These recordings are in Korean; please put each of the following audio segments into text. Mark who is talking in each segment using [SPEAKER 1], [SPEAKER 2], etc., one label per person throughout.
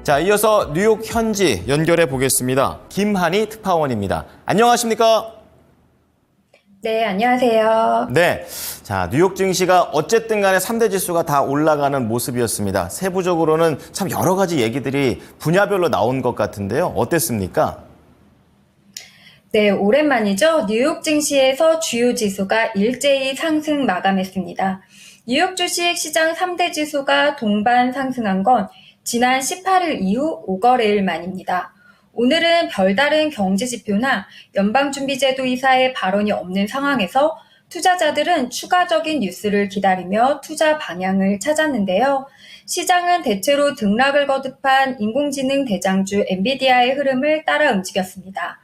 [SPEAKER 1] 자, 이어서 뉴욕 현지 연결해 보겠습니다. 김한희 특파원입니다. 안녕하십니까?
[SPEAKER 2] 네, 안녕하세요.
[SPEAKER 1] 네. 자, 뉴욕 증시가 어쨌든 간에 3대 지수가 다 올라가는 모습이었습니다. 세부적으로는 참 여러 가지 얘기들이 분야별로 나온 것 같은데요. 어땠습니까?
[SPEAKER 2] 네, 오랜만이죠. 뉴욕 증시에서 주요 지수가 일제히 상승 마감했습니다. 뉴욕 주식 시장 3대 지수가 동반 상승한 건 지난 18일 이후 5거래일 만입니다. 오늘은 별다른 경제 지표나 연방준비제도 이사의 발언이 없는 상황에서 투자자들은 추가적인 뉴스를 기다리며 투자 방향을 찾았는데요. 시장은 대체로 등락을 거듭한 인공지능 대장주 엔비디아의 흐름을 따라 움직였습니다.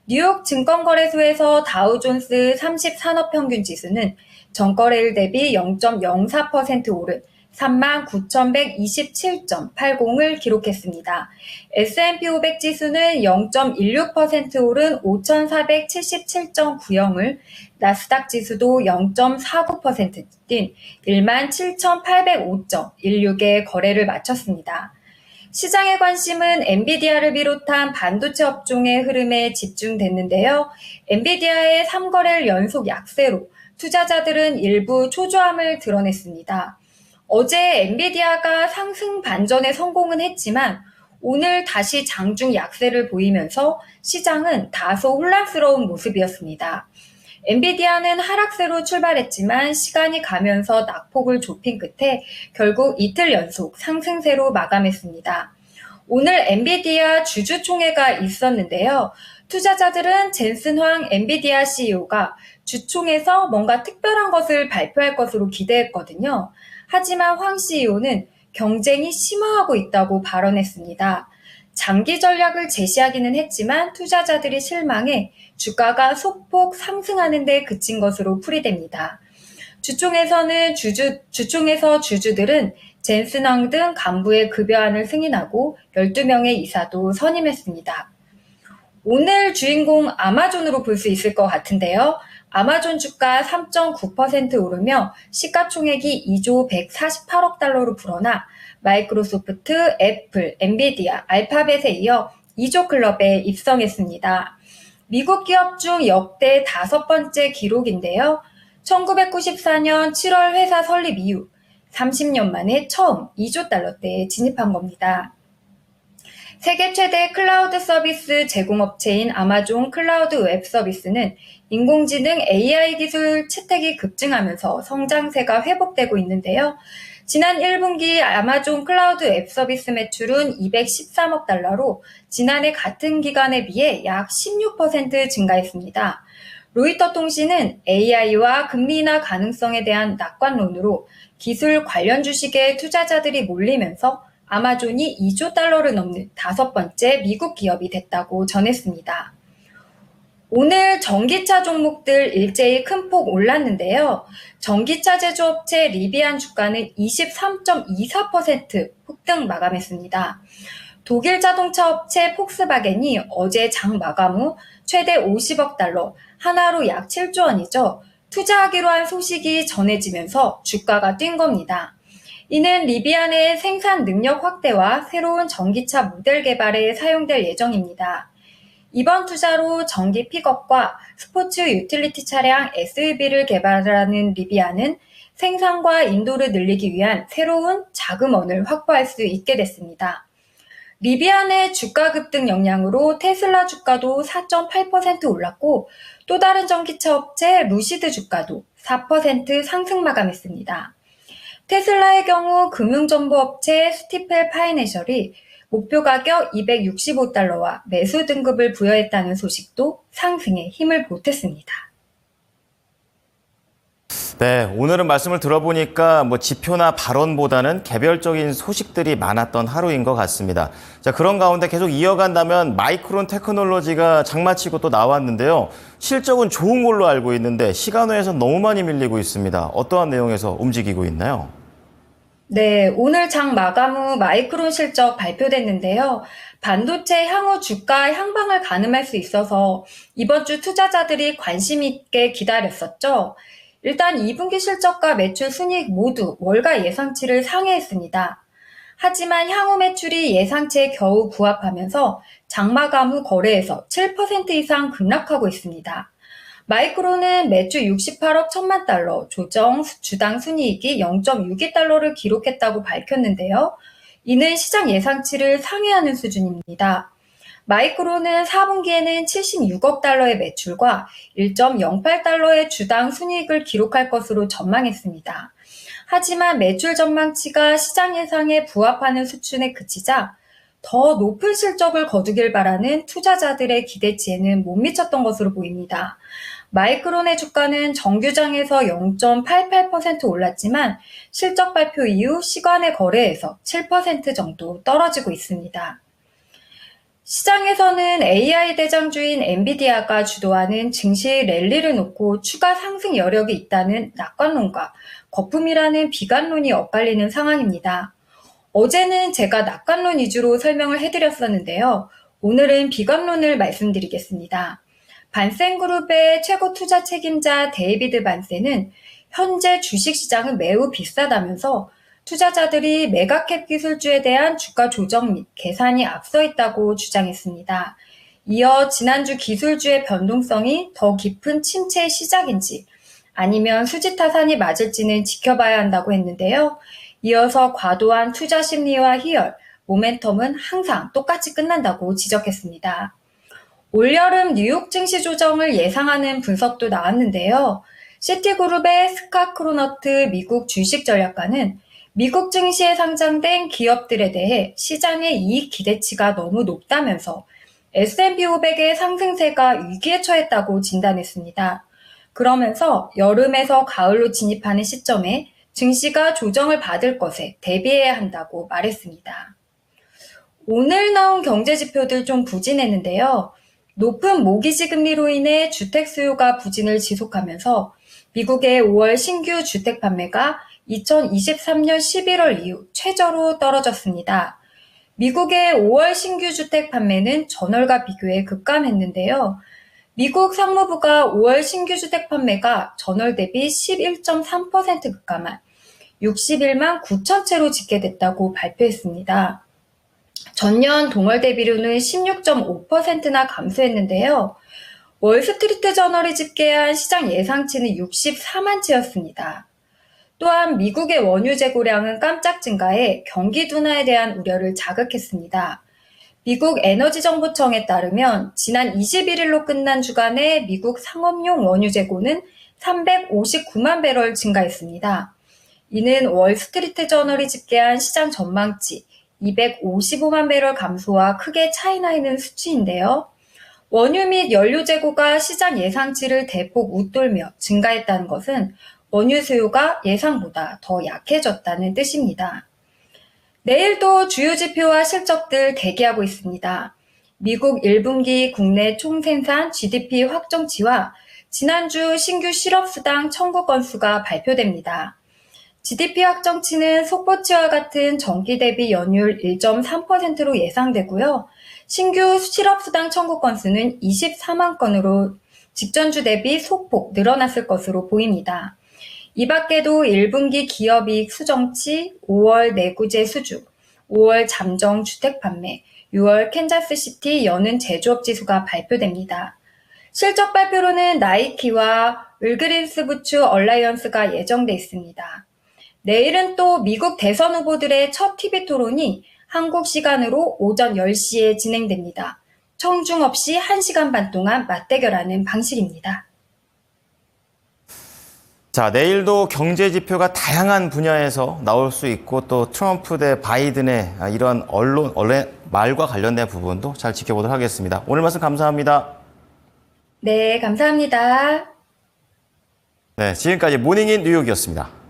[SPEAKER 2] 뉴욕 증권거래소에서 다우존스 30산업평균 지수는 전거래일 대비 0.04% 오른 39,127.80을 기록했습니다. S&P 500 지수는 0.16% 오른 5,477.90을, 나스닥 지수도 0.49% 뛴 17,805.16의 거래를 마쳤습니다. 시장의 관심은 엔비디아를 비롯한 반도체 업종의 흐름에 집중됐는데요. 엔비디아의 3거래일 연속 약세로 투자자들은 일부 초조함을 드러냈습니다. 어제 엔비디아가 상승 반전에 성공은 했지만 오늘 다시 장중 약세를 보이면서 시장은 다소 혼란스러운 모습이었습니다. 엔비디아는 하락세로 출발했지만 시간이 가면서 낙폭을 좁힌 끝에 결국 이틀 연속 상승세로 마감했습니다. 오늘 엔비디아 주주총회가 있었는데요. 투자자들은 젠슨 황 엔비디아 CEO가 주총에서 뭔가 특별한 것을 발표할 것으로 기대했거든요. 하지만 황 CEO는 경쟁이 심화하고 있다고 발언했습니다. 장기 전략을 제시하기는 했지만 투자자들이 실망해 주가가 소폭 상승하는 데 그친 것으로 풀이됩니다. 주총에서 주주들은 젠슨 황 등 간부의 급여안을 승인하고 12명의 이사도 선임했습니다. 오늘 주인공 아마존으로 볼 수 있을 것 같은데요. 아마존 주가 3.9% 오르며 시가총액이 2조 148억 달러로 불어나 마이크로소프트, 애플, 엔비디아, 알파벳에 이어 2조 클럽에 입성했습니다. 미국 기업 중 역대 5번째 기록인데요. 1994년 7월 회사 설립 이후 30년 만에 처음 2조 달러대에 진입한 겁니다. 세계 최대 클라우드 서비스 제공업체인 아마존 클라우드 웹 서비스는 인공지능 AI 기술 채택이 급증하면서 성장세가 회복되고 있는데요. 지난 1분기 아마존 클라우드 웹 서비스 매출은 213억 달러로 지난해 같은 기간에 비해 약 16% 증가했습니다. 로이터 통신은 AI와 금리 인하 가능성에 대한 낙관론으로 기술 관련 주식에 투자자들이 몰리면서 아마존이 2조 달러를 넘는 5번째 미국 기업이 됐다고 전했습니다. 오늘 전기차 종목들 일제히 큰 폭 올랐는데요. 전기차 제조업체 리비안 주가는 23.24% 폭등 마감했습니다. 독일 자동차 업체 폭스바겐이 어제 장 마감 후 최대 50억 달러, 하나로 약 7조 원이죠. 투자하기로 한 소식이 전해지면서 주가가 뛴 겁니다. 이는 리비안의 생산 능력 확대와 새로운 전기차 모델 개발에 사용될 예정입니다. 이번 투자로 전기 픽업과 스포츠 유틸리티 차량 SUV를 개발하는 리비안은 생산과 인도를 늘리기 위한 새로운 자금원을 확보할 수 있게 됐습니다. 리비안의 주가 급등 영향으로 테슬라 주가도 4.8% 올랐고 또 다른 전기차 업체 루시드 주가도 4% 상승 마감했습니다. 테슬라의 경우 금융정보업체 스티펠 파이내셜이 목표 가격 265달러와 매수 등급을 부여했다는 소식도 상승에 힘을 보탰습니다.
[SPEAKER 1] 네, 오늘은 말씀을 들어보니까 지표나 발언보다는 개별적인 소식들이 많았던 하루인 것 같습니다. 자, 그런 가운데 계속 이어간다면 마이크론 테크놀로지가 장마치고 또 나왔는데요. 실적은 좋은 걸로 알고 있는데 시간외에서 너무 많이 밀리고 있습니다. 어떠한 내용에서 움직이고 있나요?
[SPEAKER 2] 네, 오늘 장 마감 후 마이크론 실적 발표됐는데요. 반도체 향후 주가 향방을 가늠할 수 있어서 이번 주 투자자들이 관심 있게 기다렸었죠. 일단 2분기 실적과 매출 순이익 모두 월가 예상치를 상회했습니다. 하지만 향후 매출이 예상치에 겨우 부합하면서 장마감 후 거래에서 7% 이상 급락하고 있습니다. 마이크론은 매출 68억 1천만 달러, 조정 주당 순이익이 0.62달러를 기록했다고 밝혔는데요. 이는 시장 예상치를 상회하는 수준입니다. 마이크론은 4분기에는 76억 달러의 매출과 1.08달러의 주당 순이익을 기록할 것으로 전망했습니다. 하지만 매출 전망치가 시장 예상에 부합하는 수준에 그치자 더 높은 실적을 거두길 바라는 투자자들의 기대치에는 못 미쳤던 것으로 보입니다. 마이크론의 주가는 정규장에서 0.88% 올랐지만 실적 발표 이후 시간의 거래에서 7% 정도 떨어지고 있습니다. 시장에서는 AI 대장주인 엔비디아가 주도하는 증시 랠리를 놓고 추가 상승 여력이 있다는 낙관론과 거품이라는 비관론이 엇갈리는 상황입니다. 어제는 제가 낙관론 위주로 설명을 해드렸었는데요. 오늘은 비관론을 말씀드리겠습니다. 반센그룹의 최고 투자 책임자 데이비드 반센은 현재 주식시장은 매우 비싸다면서 투자자들이 메가캡 기술주에 대한 주가 조정 및 계산이 앞서 있다고 주장했습니다. 이어 지난주 기술주의 변동성이 더 깊은 침체의 시작인지 아니면 수지 타산이 맞을지는 지켜봐야 한다고 했는데요. 이어서 과도한 투자 심리와 희열, 모멘텀은 항상 똑같이 끝난다고 지적했습니다. 올여름 뉴욕 증시 조정을 예상하는 분석도 나왔는데요. 시티그룹의 스캇 크로너트 미국 주식 전략가는 미국 증시에 상장된 기업들에 대해 시장의 이익 기대치가 너무 높다면서 S&P 500의 상승세가 위기에 처했다고 진단했습니다. 그러면서 여름에서 가을로 진입하는 시점에 증시가 조정을 받을 것에 대비해야 한다고 말했습니다. 오늘 나온 경제 지표들 좀 부진했는데요. 높은 모기지 금리로 인해 주택 수요가 부진을 지속하면서 미국의 5월 신규 주택 판매가 2023년 11월 이후 최저로 떨어졌습니다. 미국의 5월 신규 주택 판매는 전월과 비교해 급감했는데요. 미국 상무부가 5월 신규 주택 판매가 전월 대비 11.3% 급감한 61만 9천 채로 집계됐다고 발표했습니다. 전년 동월 대비로는 16.5%나 감소했는데요. 월스트리트 저널이 집계한 시장 예상치는 64만 채였습니다. 또한 미국의 원유 재고량은 깜짝 증가해 경기 둔화에 대한 우려를 자극했습니다. 미국 에너지정보청에 따르면 지난 21일로 끝난 주간에 미국 상업용 원유 재고는 359만 배럴 증가했습니다. 이는 월스트리트 저널이 집계한 시장 전망치 255만 배럴 감소와 크게 차이나 있는 수치인데요. 원유 및 연료 재고가 시장 예상치를 대폭 웃돌며 증가했다는 것은 원유 수요가 예상보다 더 약해졌다는 뜻입니다. 내일도 주요 지표와 실적들 대기하고 있습니다. 미국 1분기 국내 총생산 GDP 확정치와 지난주 신규 실업수당 청구 건수가 발표됩니다. GDP 확정치는 속보치와 같은 전기 대비 연율 1.3%로 예상되고요. 신규 실업수당 청구 건수는 24만 건으로 직전주 대비 소폭 늘어났을 것으로 보입니다. 이 밖에도 1분기 기업이익 수정치, 5월 내구재 수주, 5월 잠정 주택 판매, 6월 캔자스시티 여는 제조업 지수가 발표됩니다. 실적 발표로는 나이키와 울그린스 부츠 얼라이언스가 예정돼 있습니다. 내일은 또 미국 대선 후보들의 첫 TV 토론이 한국 시간으로 오전 10시에 진행됩니다. 청중 없이 1시간 반 동안 맞대결하는 방식입니다.
[SPEAKER 1] 자, 내일도 경제 지표가 다양한 분야에서 나올 수 있고 또 트럼프 대 바이든의 이런 언론 말과 관련된 부분도 잘 지켜보도록 하겠습니다. 오늘 말씀 감사합니다.
[SPEAKER 2] 네, 감사합니다.
[SPEAKER 1] 네, 지금까지 모닝인 뉴욕이었습니다.